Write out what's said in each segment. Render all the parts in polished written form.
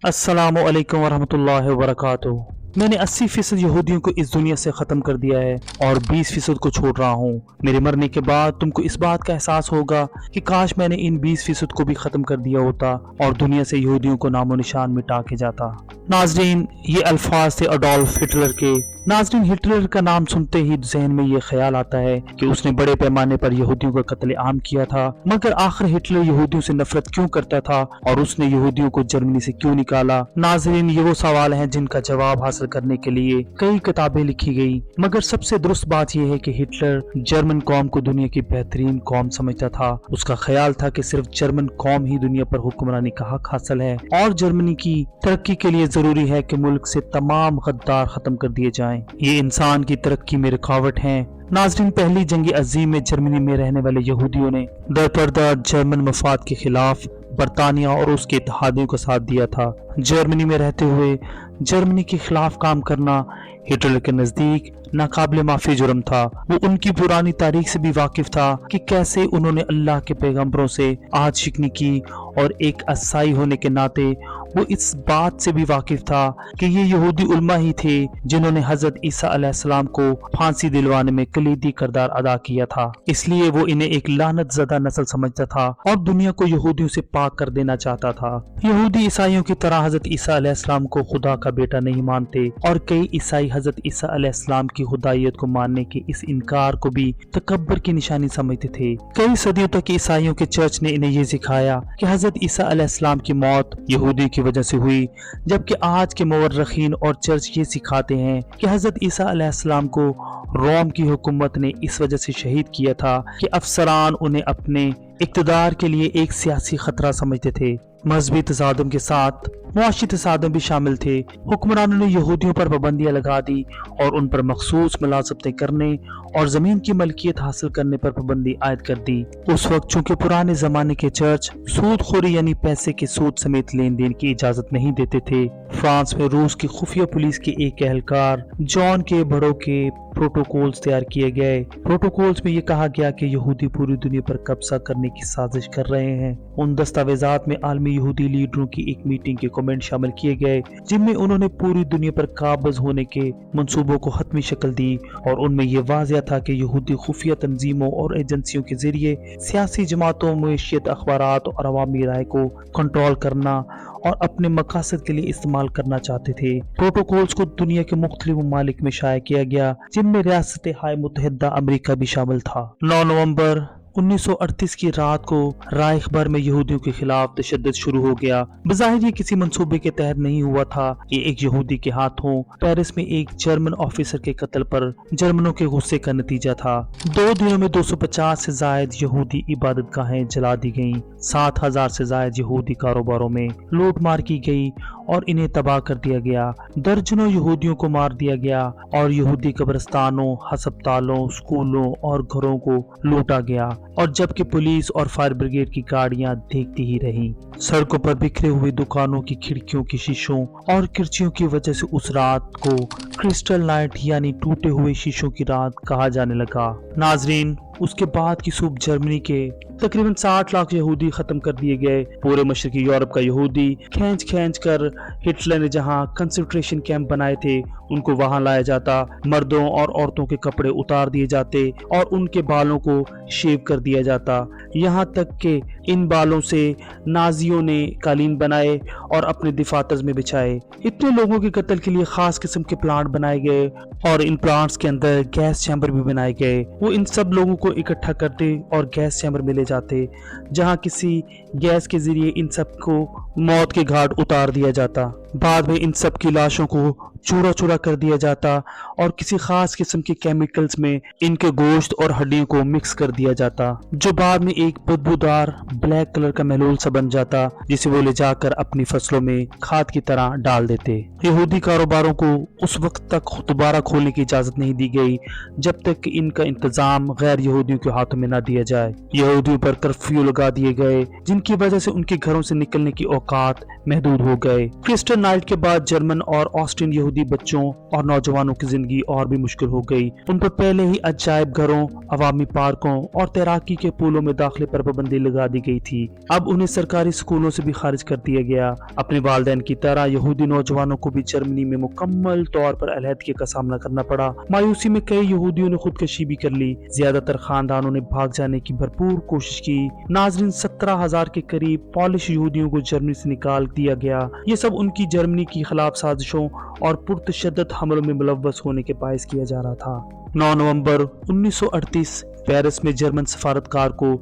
अस्सलामु अलैकुम वरहमतुल्लाहि वबरकातुहू। मैंने 80% यहूदियों को इस दुनिया से ख़त्म कर दिया है और 20% को छोड़ रहा हूँ। मेरे मरने के बाद तुमको इस बात का एहसास होगा कि काश मैंने इन 20% को भी ख़त्म कर दिया होता और दुनिया से यहूदियों को नामो निशान मिटा के जाता। नाजरीन, ये अल्फाज थे अडोल्फ हिटलर के। नाजरीन, हिटलर का नाम सुनते ही जहन में ये ख्याल आता है कि उसने बड़े पैमाने पर यहूदियों का कत्ले आम किया था, मगर आखिर हिटलर यहूदियों से नफरत क्यों करता था और उसने यहूदियों को जर्मनी से क्यों निकाला? नाजरीन, ये वो सवाल हैं जिनका जवाब हासिल करने के लिए कई किताबें लिखी गई, मगर सबसे दुरुस्त बात यह है कि हिटलर जर्मन कौम को दुनिया की बेहतरीन कौम समझता था। उसका ख्याल था कि सिर्फ जर्मन कौम ही दुनिया पर हुक्मरानी का हक हासिल है और जर्मनी की तरक्की के लिए जरूरी है कि मुल्क से तमाम गद्दार खत्म कर दिए जाएं। ये इंसान की तरक्की में रुकावट है। नाजरीन, पहली जंग अजीम में जर्मनी में रहने वाले यहूदियों ने दरपर्दा जर्मन मफाद के खिलाफ बरतानिया और उसके इत्तेहादियों का साथ दिया था। जर्मनी में रहते हुए जर्मनी के खिलाफ काम करना हिटलर के नजदीक नाकाबिले माफी जुर्म था। वो उनकी पुरानी तारीख से भी वाकिफ था कि कैसे उन्होंने अल्लाह के पैगंबरों से आहद शिकनी की और एक ईसाई होने के नाते वो इस बात से भी वाकिफ था कि ये यहूदी उलमा ही थे जिन्होंने हजरत ईसा अलैहिस्सलाम को फांसी दिलवाने में कलीदी किरदार अदा किया था। इसलिए वो इन्हें एक लानत ज़दा नस्ल समझता था और दुनिया को यहूदियों से पाक कर देना चाहता था। यहूदी ईसाइयों की तरह हजरत ईसा अलैहिस्सलाम को खुदा का बेटा नहीं मानते और कई ईसाई हजरत ईसा अलैहिस्सलाम की खुदाइयत को मानने के इस इनकार को भी तकब्बर की निशानी समझते थे। कई सदियों तक ईसाइयों के चर्च ने इन्हें ये सिखाया कि हजरत ईसा अलैहिस्सलाम की मौत यहूदी की वजह से हुई, जबकि आज के मुवर्रिखीन और चर्च ये सिखाते हैं कि हजरत ईसा अलैहिस्सलाम को रोम की हुकूमत ने इस वजह से शहीद किया था कि अफसरान उन्हें अपने इक़्तिदार के लिए एक सियासी खतरा समझते थे। मजहबी तसादम के साथ मुआशी तसादम भी शामिल थे। हुक्मरानों ने यहूदियों पर पाबंदियां लगा दी और उन पर मखसूस मुलाजमतें करने और जमीन की मलकियत हासिल करने पर पाबंदी आयद कर दी। उस वक्त चूंकि पुराने जमाने के चर्च सूदखोरी यानी पैसे के सूद समेत लेन देन की इजाजत नहीं देते थे, फ्रांस में रूस की खुफिया पुलिस के एक एहलकार जॉन के बड़ों के प्रोटोकॉल्स तैयार किए गए। प्रोटोकॉल्स में ये कहा गया कि यहूदी पूरी दुनिया पर कब्जा करने की साजिश कर रहे हैं। उन दस्तावेजात में आलमी यहूदी लीडरों की एक मीटिंग के कमेंट शामिल किए गए जिनमें उन्होंने पूरी दुनिया पर काबिज होने के मंसूबों को हतमी शक्ल दी और उनमें यह वाज़िया था कि यहूदी खुफिया तंजीमों और एजेंसियों के जरिए सियासी जमातों, मईशियत, अखबारात और अवामी राय को कंट्रोल करना और अपने मकासद के लिए इस्तेमाल करना चाहते थे। प्रोटोकॉल्स को दुनिया के मुख्तलिफ ममालिक में शाया किया गया जिनमें रियासत हाय मुत्तहिदा अमेरिका भी शामिल था। 9 नवंबर 1938 की रात को राइख भर में यहूदियों के खिलाफ तशद्दुद शुरू हो गया। बज़ाहिर ये किसी मंसूबे के तहत नहीं हुआ था। ये एक यहूदी के हाथों पेरिस में एक जर्मन ऑफिसर के कत्ल पर जर्मनों के गुस्से का नतीजा था। 2 दिनों में 250 से जायद यहूदी इबादत गाहें जला दी गईं। 7000 से जायद यहूदी कारोबारों में लूट मार की गई और इन्हें तबाह कर दिया गया। दर्जनों यहूदियों को मार दिया गया और यहूदी कब्रिस्तानों, हस्पतालों, स्कूलों और घरों को लूटा गया, और जबकि पुलिस और फायर ब्रिगेड की गाड़ियां देखती ही रहीं। सड़कों पर बिखरे हुए दुकानों की खिड़कियों की शीशों और किरचियों की वजह से उस रात को क्रिस्टल नाइट यानी टूटे हुए शीशों की रात कहा जाने लगा। नाजरीन, उसके बाद की सुबह जर्मनी के तकरीबन 60 लाख यहूदी खत्म कर दिए गए। पूरे मशरकी यूरोप का यहूदी खींच कर हिटलर ने जहां कंसंट्रेशन कैंप बनाए थे उनको वहां लाया जाता। मर्दों और औरतों के कपड़े उतार दिए जाते और उनके बालों को शेव कर दिया जाता। यहाँ तक कि इन बालों से नाजियों ने कालीन बनाए और अपने दिफातर्स में बिछाए। इतने लोगों के कत्ल के लिए खास किस्म के प्लांट बनाए गए और इन प्लांट्स के अंदर गैस चैम्बर भी बनाए गए। वो इन सब लोगों को इकट्ठा करते और गैस चैम्बर में ले जाते जहां किसी गैस के जरिए इन सब को मौत के घाट उतार दिया जाता। बाद में इन सब की लाशों को चूरा चूरा कर दिया जाता और किसी खास किस्म के केमिकल्स में इनके गोश्त और हड्डियों को मिक्स कर दिया जाता, जो बाद में एक बदबूदार ब्लैक कलर का महलूल सा बन जाता जिसे वो ले जाकर अपनी फसलों में खाद की तरह डाल देते। यहूदी कारोबारों को उस वक्त तक दोबारा खोलने की इजाजत नहीं दी गई जब तक कि इनका इंतजाम गैर यहूदियों के हाथों में न दिया जाए। यहूदियों पर कर्फ्यू लगा दिए गए जिनकी वजह से उनके घरों से निकलने की औकात महदूद हो गए। क्रिस्टल नाइट के बाद जर्मन और ऑस्ट्रियन यहूदी बच्चों और नौजवानों की जिंदगी और भी मुश्किल हो गई। उन पर पहले ही अजायब घरों, अवामी पार्कों और तैराकी के पूलों में दाखिले पर पाबंदी लगा दी गई थी। अब उन्हें सरकारी स्कूलों से भी खारिज कर दिया गया। अपने वालिदैन की तरह यहूदी नौजवानों को भी जर्मनी में मुकम्मल तौर पर अलहदगी का सामना करना पड़ा। मायूसी में कई यहूदियों ने खुदकशी भी कर ली। ज्यादातर खानदानों ने भाग जाने की भरपूर कोशिश की। नाजरीन, 17,000 के करीब पॉलिश यहूदियों को जर्मनी से निकाल दिया गया। ये सब उनकी जर्मनी की खिलाफ साजिशों और पुरतशद्दद हमलों में मुलव्वस होने के बायस किया जा रहा था। 9 नवंबर 1938 पेरिस में जर्मन सफारतकार को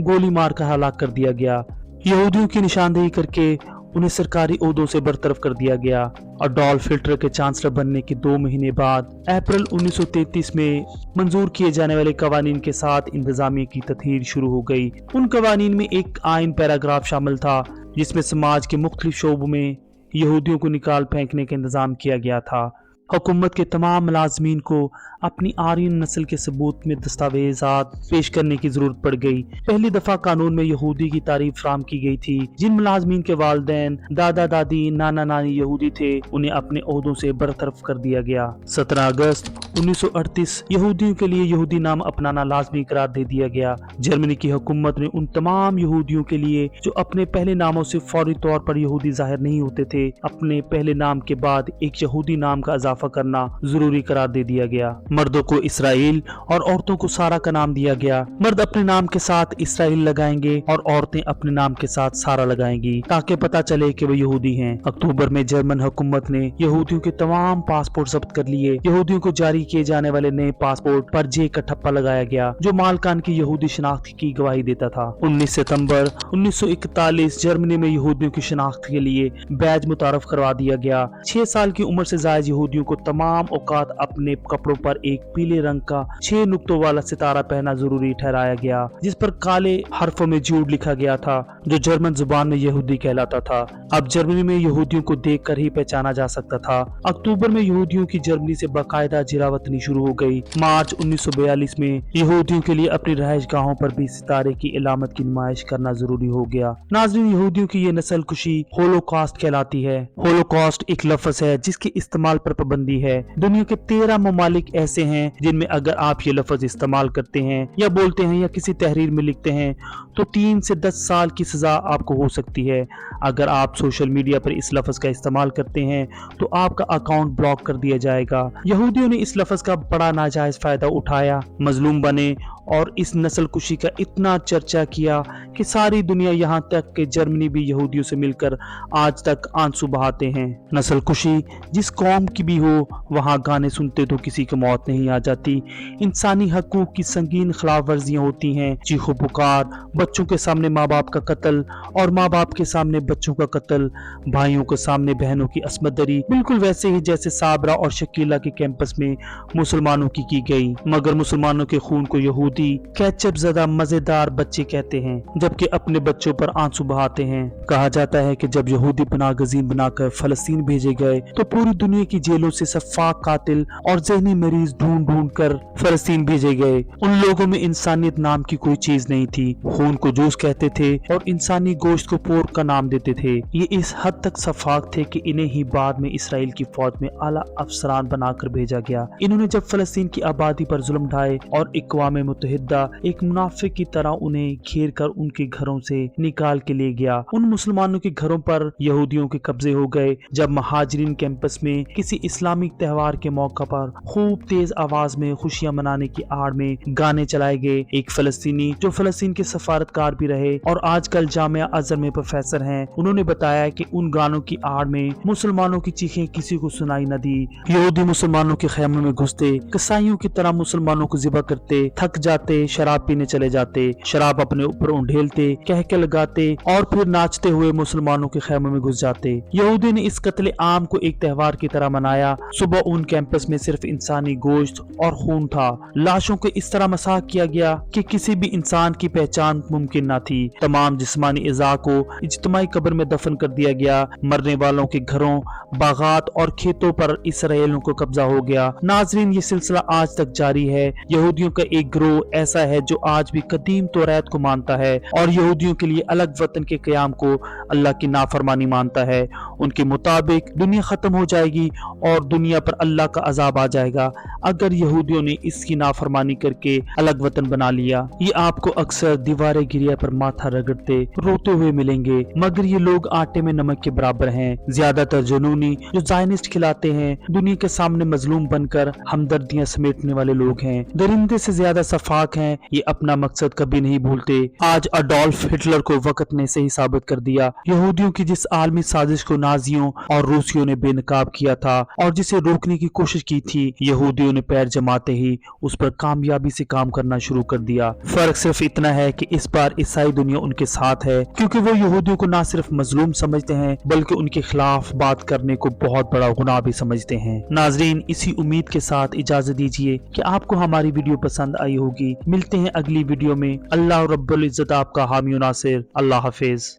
गोली मारकर हलाक कर दिया गया। यहूदियों की निशानदेही करके उन्हें सरकारी ओहदों से बरतरफ कर दिया गया। अडोल्फ हिटलर के चांसलर बनने के 2 महीने बाद अप्रैल 1933 में मंजूर किए जाने वाले कवानीन के साथ इंतजामिया की तत्हीर शुरू हो गई। उन कवानीन में एक आइन पैराग्राफ शामिल था जिसमें समाज के मुख्तलिफ शोबों में यहूदियों को निकाल फेंकने का इंतजाम किया गया था। हुकूमत के तमाम मुलाजमीन को अपनी आर्यन नस्ल के सबूत में दस्तावेजात पेश करने की जरूरत पड़ गई। पहली दफा कानून में यहूदी की तारीफ फराम की गई थी। जिन मुलाजमीन के वालिदैन, दादा दादी, नाना नानी यहूदी थे, उन्हें अपने ओहदों से बरतरफ कर दिया गया। 17 अगस्त 1938 यहूदियों के लिए यहूदी नाम अपनाना लाजमी करार दे दिया गया। जर्मनी की हुकूमत ने उन तमाम यहूदियों के लिए जो अपने पहले नामों से फौरी तौर पर यहूदी जाहिर नहीं होते थे, अपने पहले नाम के बाद एक यहूदी नाम का इजाफा करना जरूरी करार दे दिया गया। मर्दों को इसराइल और औरतों को सारा का नाम दिया गया। मर्द अपने नाम के साथ इसराइल लगाएंगे और औरतें अपने नाम के साथ सारा लगाएंगी ताकि पता चले कि वो यहूदी हैं। अक्टूबर में जर्मन हुकूमत ने यहूदियों के तमाम पासपोर्ट जब्त कर लिए। यहूदियों को जारी किए जाने वाले नए पासपोर्ट पर जे का ठप्पा लगाया गया जो मालकान की यहूदी शनाख्त की गवाही देता था। 19 सितंबर 1941 जर्मनी में यहूदियों की शनाख्त के लिए बैज मुतारफ करवा दिया गया। 6 साल की उम्र से जायद यहूदियों को तमाम औकात अपने कपड़ों पर एक पीले रंग का 6 नुक्तों वाला सितारा पहना जरूरी ठहराया गया जिस पर काले हरफों में जूड लिखा गया था जो जर्मन जुबान में यहूदी कहलाता था। अब जर्मनी में यहूदियों को देखकर ही पहचाना जा सकता था। अक्टूबर में यहूदियों की जर्मनी से बाकायदा जिरावतनी शुरू हो गई। मार्च 1942 में यहूदियों के लिए अपनी रहायश गाहों पर भी सितारे की इलामत की नुमाइश करना जरूरी हो गया। नाज़रीन, यहूदियों की ये नस्ल कुशी होलोकॉस्ट कहलाती है। होलोकॉस्ट एक लफ्ज है जिसके इस्तेमाल पर पाबंदी है। दुनिया के 13 ममालिक ऐसे हैं जिनमें अगर आप ये लफ्ज इस्तेमाल करते हैं या बोलते हैं या किसी तहरीर में लिखते हैं तो 3 से 10 साल की सजा आपको हो सकती है। अगर आप सोशल मीडिया पर इस लफ्ज का इस्तेमाल करते हैं तो आपका अकाउंट ब्लॉक कर दिया जाएगा। यहूदियों ने इस लफ्ज का बड़ा नाजायज फायदा उठाया, मजलूम बने और इस नस्ल कुशी का इतना चर्चा किया कि सारी दुनिया यहाँ तक कि जर्मनी भी यहूदियों से मिलकर आज तक आंसू बहाते हैं। नस्ल कुशी जिस कौम की भी हो वहाँ गाने सुनते तो किसी की मौत नहीं आ जाती। इंसानी हकूक की संगीन खिलाफ वर्जियाँ होती हैं। चीखो पुकार, बच्चों के सामने माँ बाप का कत्ल और माँ बाप के सामने बच्चों का कत्ल, भाइयों के सामने बहनों की अस्मदरी, बिल्कुल वैसे ही जैसे साबरा और शकीला के कैंपस में मुसलमानों की गई। मगर मुसलमानों के खून को यहूदी केचप ज़्यादा मजेदार बच्चे कहते हैं जबकि अपने बच्चों पर आंसू बहाते हैं। कहा जाता है कि जब यहूदी पनाह गजीन बनाकर फलस्तीन भेजे गए तो पूरी दुनिया की जेलों से सफाक कातिल और जहनी मरीज ढूंढ ढूंढ कर फलस्तीन भेजे गए। उन लोगों में इंसानियत नाम की कोई चीज नहीं थी। खून को जूस कहते थे और इंसानी गोश्त को पोर्क का नाम देते थे। ये इस हद तक सफाक थे कि इन्हें ही बाद में इसराइल की फौज में आला अफसरान बनाकर भेजा गया। इन्होंने जब फलस्तीन की आबादी पर जुल्म ढाए और अक़वाम मुत्तहिदा एक मुनाफिक की तरह उन्हें घेर कर उनके घरों से निकाल के ले गया। उन मुसलमानों के घरों पर यहूदियों के कब्जे हो गए। जब महाजिरीन कैंपस में किसी इस्लामिक त्योहार के मौका पर खूब तेज आवाज में खुशियां मनाने की आड़ में गाने चलाए गए। एक फलस्तीनी जो फलस्तीन के सफारतकार भी रहे और आजकल जामिया अज़हर में प्रोफेसर हैं, उन्होंने बताया कि उन गानों की आड़ में मुसलमानों की चीखें किसी को सुनाई न दी। यहूदी मुसलमानों के खैमों में घुसते, कसाईयों की तरह मुसलमानों को ज़िबा करते, थक जाते, शराब पीने चले जाते, शराब अपने ऊपर उंडेलते, कह के लगाते और फिर नाचते हुए मुसलमानों के खैमों में घुस जाते। यहूदी ने इस कत्ले आम को एक त्योहार की तरह मनाया। सुबह उन कैंपस में सिर्फ इंसानी गोश्त और खून था। लाशों को इस तरह मसाक किया गया कि किसी भी इंसान की पहचान मुमकिन न थी। तमाम जिस्मानी इज़ा को इज्तिमाई कब्र में दफन कर दिया गया। मरने वालों के घरों, बागात और खेतों पर इसराइलियों को कब्जा हो गया। नाजरीन, ये सिलसिला आज तक जारी है। यहूदियों का एक ग्रोह ऐसा है जो आज भी कदीम तौरात को मानता है और यहूदियों के लिए अलग वतन के क़याम को अल्लाह की नाफरमानी मानता है। उनके मुताबिक दुनिया ख़त्म हो जाएगी और दुनिया पर अल्लाह का अजाब आ जाएगा अगर यहूदियों ने इसकी नाफरमानी करके अलग वतन बना लिया। ये आपको अक्सर दीवारे गिरिया पर माथा रगड़ते रोते हुए मिलेंगे, मगर ये लोग आटे में नमक के बराबर हैं। ज्यादातर जुनूनी जो ज़ायनिस्ट खिलाते हैं दुनिया के सामने मजलूम बनकर हमदर्दियां समेटने वाले लोग हैं। दरिंदे से ज्यादा सफाक हैं, ये अपना मकसद कभी नहीं भूलते। आज अडोल्फ हिटलर को वक्त ने सही साबित कर दिया। यहूदियों की जिस आलमी साजिश को नाजियों और रूसियों ने बेनकाब किया था और जिसे रोकने की कोशिश की थी, यहूदियों ने पैर जमाते ही उस पर कामयाबी से काम करना शुरू कर दिया। फर्क सिर्फ इतना है कि इस बार ईसाई दुनिया उनके साथ है, क्योंकि वो यहूदियों को ना सिर्फ मजलूम समझते हैं बल्कि उनके खिलाफ बात करने को बहुत बड़ा गुनाह भी समझते हैं। नाजरीन, इसी उम्मीद के साथ इजाजत दीजिए कि आपको हमारी वीडियो पसंद आई होगी। मिलते हैं अगली वीडियो में। अल्लाह रब्बुल इज्जत आपका हामी नासिर। अल्लाह हाफिज।